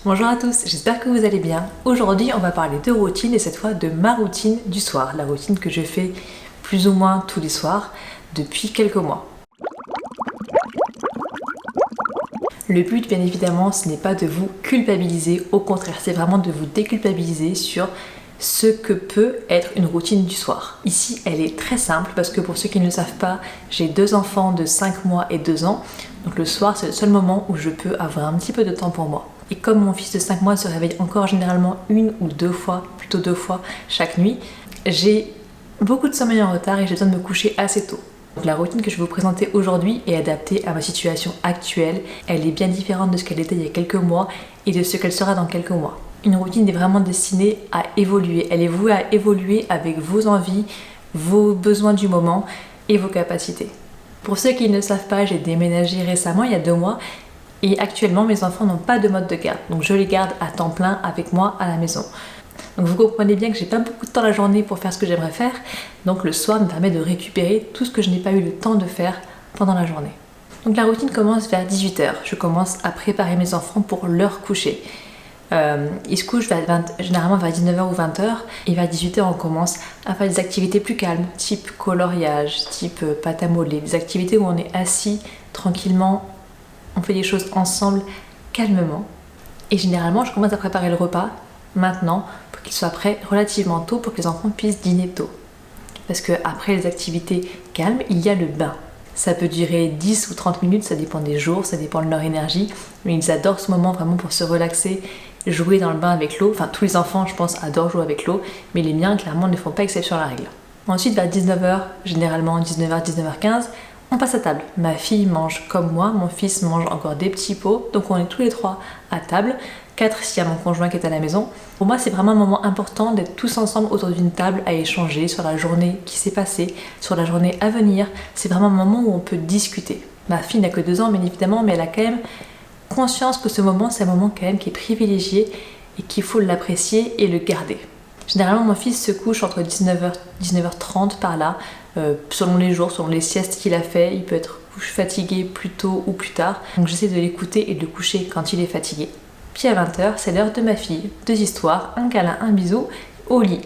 Bonjour à tous, j'espère que vous allez bien. Aujourd'hui on va parler de routine et cette fois de ma routine du soir, la routine que je fais plus ou moins tous les soirs depuis quelques mois. Le but bien évidemment ce n'est pas de vous culpabiliser, au contraire c'est vraiment de vous déculpabiliser sur ce que peut être une routine du soir. Ici elle est très simple parce que pour ceux qui ne le savent pas, j'ai 2 enfants de 5 mois et 2 ans, donc le soir c'est le seul moment où je peux avoir un petit peu de temps pour moi. Et comme mon fils de 5 mois se réveille encore généralement une ou deux fois, plutôt 2 fois chaque nuit, j'ai beaucoup de sommeil en retard et j'ai besoin de me coucher assez tôt. Donc la routine que je vais vous présenter aujourd'hui est adaptée à ma situation actuelle. Elle est bien différente de ce qu'elle était il y a quelques mois et de ce qu'elle sera dans quelques mois. Une routine est vraiment destinée à évoluer. Elle est vouée à évoluer avec vos envies, vos besoins du moment et vos capacités. Pour ceux qui ne le savent pas, j'ai déménagé récemment, il y a 2 mois. Et actuellement, mes enfants n'ont pas de mode de garde. Donc je les garde à temps plein avec moi à la maison. Donc vous comprenez bien que j'ai pas beaucoup de temps la journée pour faire ce que j'aimerais faire. Donc le soir me permet de récupérer tout ce que je n'ai pas eu le temps de faire pendant la journée. Donc la routine commence vers 18h. Je commence à préparer mes enfants pour leur coucher. Ils se couchent généralement vers 19h ou 20h. Et vers 18h, on commence à faire des activités plus calmes, type coloriage, type pâte à modeler. Des activités où on est assis tranquillement. On fait des choses ensemble, calmement. Et généralement, je commence à préparer le repas maintenant pour qu'il soit prêt relativement tôt pour que les enfants puissent dîner tôt. Parce qu'après les activités calmes, il y a le bain. Ça peut durer 10 ou 30 minutes, ça dépend des jours, ça dépend de leur énergie. Mais ils adorent ce moment vraiment pour se relaxer, jouer dans le bain avec l'eau. Enfin, tous les enfants, je pense, adorent jouer avec l'eau. Mais les miens, clairement, ne font pas exception à la règle. Ensuite, vers 19h, généralement 19h, 19h15, on passe à table. Ma fille mange comme moi, mon fils mange encore des petits pots, donc on est tous les 3 à table. 4 s'il y a mon conjoint qui est à la maison. Pour moi, c'est vraiment un moment important d'être tous ensemble autour d'une table à échanger sur la journée qui s'est passée, sur la journée à venir. C'est vraiment un moment où on peut discuter. Ma fille n'a que 2 ans, bien évidemment, mais elle a quand même conscience que ce moment, c'est un moment quand même qui est privilégié et qu'il faut l'apprécier et le garder. Généralement, mon fils se couche entre 19h, 19h30 par là, selon les jours, selon les siestes qu'il a fait. Il peut être fatigué plus tôt ou plus tard. Donc j'essaie de l'écouter et de le coucher quand il est fatigué. Puis à 20h, c'est l'heure de ma fille. 2 histoires, un câlin, un bisou, au lit.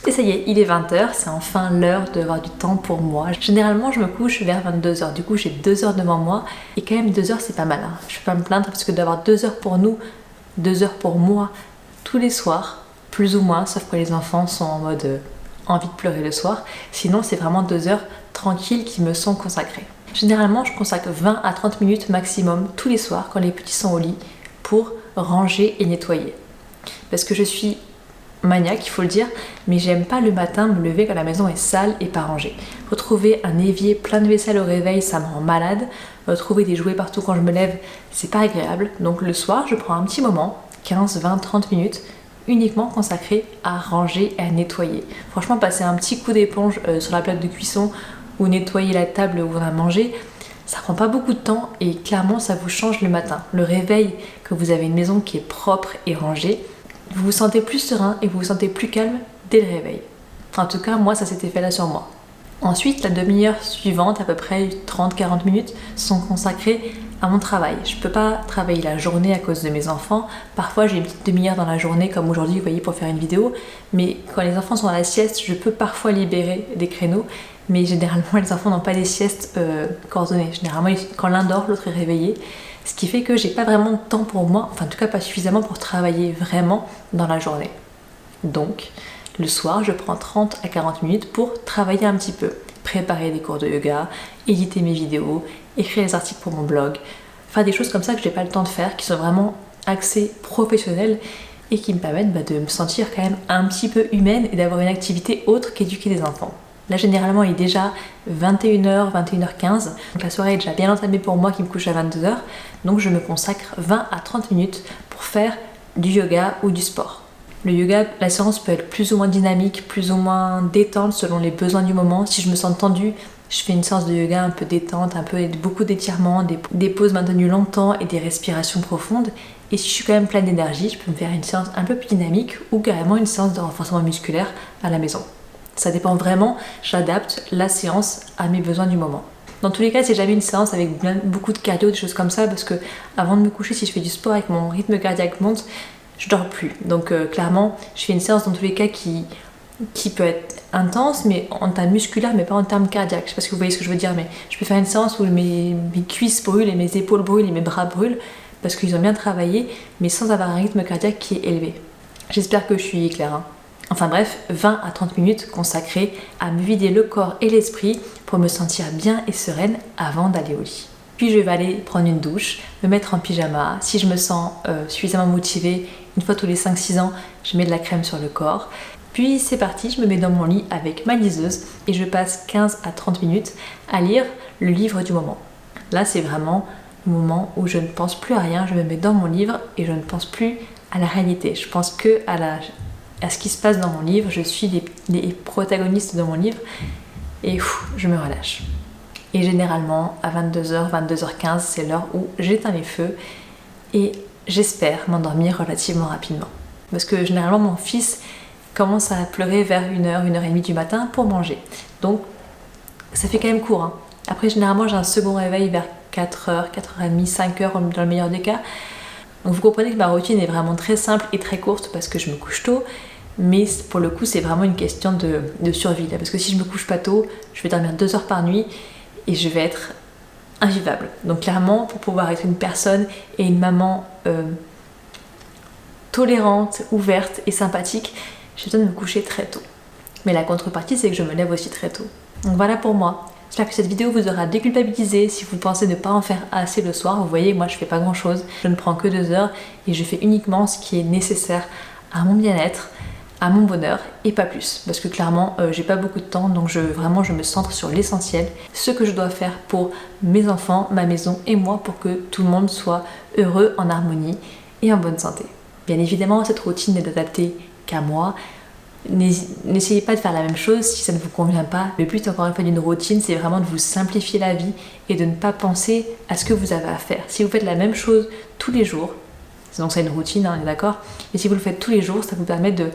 Et ça y est, il est 20h, c'est enfin l'heure d'avoir du temps pour moi. Généralement, je me couche vers 22h. Du coup, j'ai 2 heures devant moi. Et quand même, 2 heures, c'est pas mal. Hein. Je peux pas me plaindre parce que d'avoir 2 heures pour nous, 2 heures pour moi, tous les soirs, plus ou moins, sauf que les enfants sont en mode envie de pleurer le soir. Sinon, c'est vraiment 2 heures tranquilles qui me sont consacrées. Généralement, je consacre 20 à 30 minutes maximum tous les soirs quand les petits sont au lit pour ranger et nettoyer. Parce que je suis maniaque, il faut le dire, mais j'aime pas le matin me lever quand la maison est sale et pas rangée. Retrouver un évier plein de vaisselle au réveil, ça me rend malade. Retrouver des jouets partout quand je me lève, c'est pas agréable. Donc le soir, je prends un petit moment, 15, 20, 30 minutes, uniquement consacré à ranger et à nettoyer. Franchement, passer un petit coup d'éponge sur la plaque de cuisson ou nettoyer la table où on a mangé, ça prend pas beaucoup de temps et clairement ça vous change le matin. Le réveil, que vous avez une maison qui est propre et rangée, vous vous sentez plus serein et vous vous sentez plus calme dès le réveil. En tout cas, moi ça s'était fait là sur moi. Ensuite, la demi-heure suivante, à peu près 30-40 minutes, sont consacrées à mon travail. Je peux pas travailler la journée à cause de mes enfants. Parfois, j'ai une petite demi-heure dans la journée, comme aujourd'hui, vous voyez, pour faire une vidéo. Mais quand les enfants sont à la sieste, je peux parfois libérer des créneaux. Mais généralement, les enfants n'ont pas des siestes coordonnées. Généralement, quand l'un dort, l'autre est réveillé. Ce qui fait que j'ai pas vraiment de temps pour moi, enfin en tout cas pas suffisamment pour travailler vraiment dans la journée. Donc, le soir, je prends 30 à 40 minutes pour travailler un petit peu. Préparer des cours de yoga, éditer mes vidéos, écrire les articles pour mon blog. Faire des choses comme ça que j'ai pas le temps de faire, qui sont vraiment axées professionnelles et qui me permettent de me sentir quand même un petit peu humaine et d'avoir une activité autre qu'éduquer des enfants. Là, généralement, il est déjà 21h, 21h15. Donc la soirée est déjà bien entamée pour moi qui me couche à 22h. Donc je me consacre 20 à 30 minutes pour faire du yoga ou du sport. Le yoga, la séance peut être plus ou moins dynamique, plus ou moins détente selon les besoins du moment. Si je me sens tendue, je fais une séance de yoga un peu détente, beaucoup d'étirements, des pauses maintenues longtemps et des respirations profondes. Et si je suis quand même pleine d'énergie, je peux me faire une séance un peu plus dynamique ou carrément une séance de renforcement musculaire à la maison. Ça dépend vraiment, j'adapte la séance à mes besoins du moment. Dans tous les cas, c'est jamais une séance avec beaucoup de cardio, des choses comme ça, parce que avant de me coucher, si je fais du sport et que mon rythme cardiaque monte, je dors plus. Donc clairement, je fais une séance dans tous les cas qui peut être intense, mais en termes musculaires, mais pas en termes cardiaques. Je sais pas si vous voyez ce que je veux dire, mais je peux faire une séance où mes cuisses brûlent et mes épaules brûlent et mes bras brûlent, parce qu'ils ont bien travaillé, mais sans avoir un rythme cardiaque qui est élevé. J'espère que je suis claire. Hein. Enfin bref, 20 à 30 minutes consacrées à me vider le corps et l'esprit pour me sentir bien et sereine avant d'aller au lit. Puis je vais aller prendre une douche, me mettre en pyjama. Si je me sens suffisamment motivée, une fois tous les 5-6 ans, je mets de la crème sur le corps. Puis c'est parti, je me mets dans mon lit avec ma liseuse et je passe 15 à 30 minutes à lire le livre du moment. Là, c'est vraiment le moment où je ne pense plus à rien, je me mets dans mon livre et je ne pense plus à la réalité. Je pense que à ce qui se passe dans mon livre, je suis les protagonistes de mon livre et je me relâche. Et généralement, à 22h, 22h15, c'est l'heure où j'éteins les feux et j'espère m'endormir relativement rapidement. Parce que généralement, mon fils commence à pleurer vers 1h, 1h30 du matin pour manger. Donc, ça fait quand même court. Hein. Après, généralement, j'ai un second réveil vers 4h, 4h30, 5h dans le meilleur des cas. Donc, vous comprenez que ma routine est vraiment très simple et très courte parce que je me couche tôt. Mais pour le coup, c'est vraiment une question de survie. Là, parce que si je me couche pas tôt, je vais dormir 2 heures par nuit et je vais être invivable. Donc, clairement, pour pouvoir être une personne et une maman tolérante, ouverte et sympathique, j'ai besoin de me coucher très tôt. Mais la contrepartie, c'est que je me lève aussi très tôt. Donc voilà pour moi. J'espère que cette vidéo vous aura déculpabilisé si vous pensez ne pas en faire assez le soir. Vous voyez, moi je fais pas grand chose. Je ne prends que 2 heures et je fais uniquement ce qui est nécessaire à mon bien-être, à mon bonheur et pas plus. Parce que clairement, j'ai pas beaucoup de temps, donc vraiment je me centre sur l'essentiel. Ce que je dois faire pour mes enfants, ma maison et moi pour que tout le monde soit heureux, en harmonie et en bonne santé. Bien évidemment, cette routine n'est adaptée qu'à moi. N'essayez pas de faire la même chose si ça ne vous convient pas. Le but, encore une fois, d'une routine, c'est vraiment de vous simplifier la vie et de ne pas penser à ce que vous avez à faire. Si vous faites la même chose tous les jours, donc c'est une routine, hein, on est d'accord, et si vous le faites tous les jours, ça vous permet de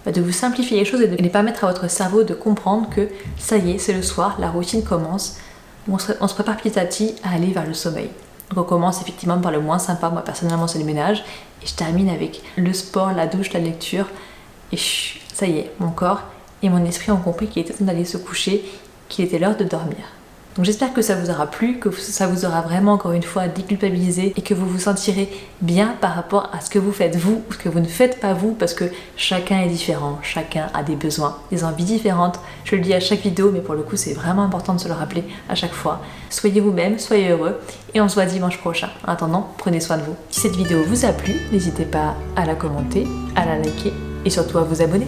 vous simplifier les choses et de permettre à votre cerveau de comprendre que ça y est, c'est le soir, la routine commence, on se prépare petit à petit à aller vers le sommeil. Donc on commence effectivement par le moins sympa, moi personnellement c'est le ménage, et je termine avec le sport, la douche, la lecture, et ça y est, mon corps et mon esprit ont compris qu'il était temps d'aller se coucher, qu'il était l'heure de dormir. Donc j'espère que ça vous aura plu, que ça vous aura vraiment encore une fois déculpabilisé et que vous vous sentirez bien par rapport à ce que vous faites vous ou ce que vous ne faites pas vous, parce que chacun est différent, chacun a des besoins, des envies différentes. Je le dis à chaque vidéo, mais pour le coup c'est vraiment important de se le rappeler à chaque fois. Soyez vous-même, soyez heureux et on se voit dimanche prochain. En attendant, prenez soin de vous. Si cette vidéo vous a plu, n'hésitez pas à la commenter, à la liker et surtout à vous abonner.